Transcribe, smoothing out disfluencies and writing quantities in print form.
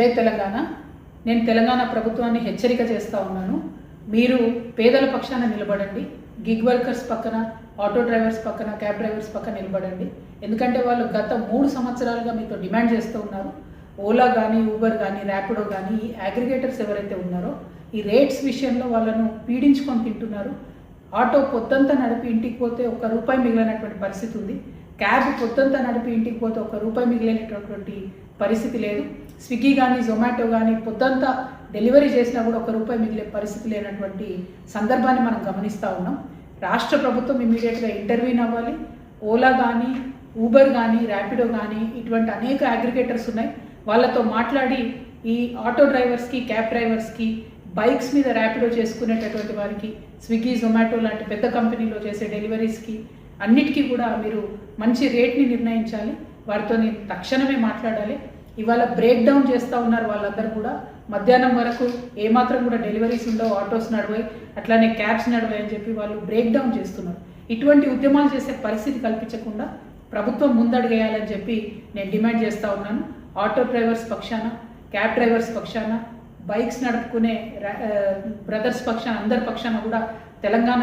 జై తెలంగాణ. నేను తెలంగాణ ప్రభుత్వాన్ని హెచ్చరిక చేస్తూ ఉన్నాను. మీరు పేదల పక్షాన నిలబడండి. గిగ్ వర్కర్స్ పక్కన, ఆటో డ్రైవర్స్ పక్కన, క్యాబ్ డ్రైవర్స్ పక్కన నిలబడండి. ఎందుకంటే వాళ్ళు గత 3 సంవత్సరాలుగా మీతో డిమాండ్ చేస్తూ ఉన్నారు. ఓలా కానీ, ఊబర్ కానీ, ర్యాపిడో కానీ, ఈ అగ్రిగేటర్స్ ఎవరైతే ఉన్నారో ఈ రేట్స్ విషయంలో వాళ్ళను పీడించుకొని తింటున్నారు. ఆటో పొద్దంతా నడిపి ఇంటికి పోతే ₹1 మిగిలినటువంటి పరిస్థితి ఉంది. క్యాబ్ పొద్దంతా నడిపి ఇంటికి పోతే ₹1 మిగిలినటువంటి పరిస్థితి లేదు. స్విగ్గీ కానీ, జొమాటో కానీ పొద్దంతా డెలివరీ చేసినా కూడా ₹1 మిగిలే పరిస్థితి లేనటువంటి సందర్భాన్ని మనం గమనిస్తూ ఉన్నాం. రాష్ట్ర ప్రభుత్వం ఇమీడియట్గా ఇంటర్వ్యూన్ అవ్వాలి. ఓలా కానీ, ఊబర్ కానీ, ర్యాపిడో కానీ ఇటువంటి అనేక అగ్రిగేటర్స్ ఉన్నాయి. వాళ్ళతో మాట్లాడి ఈ ఆటో డ్రైవర్స్కి, క్యాబ్ డ్రైవర్స్కి, బైక్స్ మీద ర్యాపిడో చేసుకునేటటువంటి వారికి, స్విగ్గీ, జొమాటో లాంటి పెద్ద కంపెనీలో చేసే డెలివరీస్కి అన్నిటికీ కూడా మీరు మంచి రేట్ని నిర్ణయించాలి. వారితో తక్షణమే మాట్లాడాలి. ఇవాళ బ్రేక్ డౌన్ చేస్తూ ఉన్నారు వాళ్ళందరూ కూడా. మధ్యాహ్నం వరకు ఏమాత్రం కూడా డెలివరీస్ ఉండవు, ఆటోస్ నడవాయి, అట్లానే క్యాబ్స్ నడవాయి అని చెప్పి వాళ్ళు బ్రేక్ డౌన్ చేస్తున్నారు. ఇటువంటి ఉద్యమాలు చేసే పరిస్థితి కల్పించకుండా ప్రభుత్వం ముందడుగేయాలని చెప్పి నేను డిమాండ్ చేస్తూ ఉన్నాను. ఆటో డ్రైవర్స్ పక్షాన, క్యాబ్ డ్రైవర్స్ పక్షాన, బైక్స్ నడుపుకునే బ్రదర్స్ పక్షాన, అందరి పక్షాన కూడా తెలంగాణ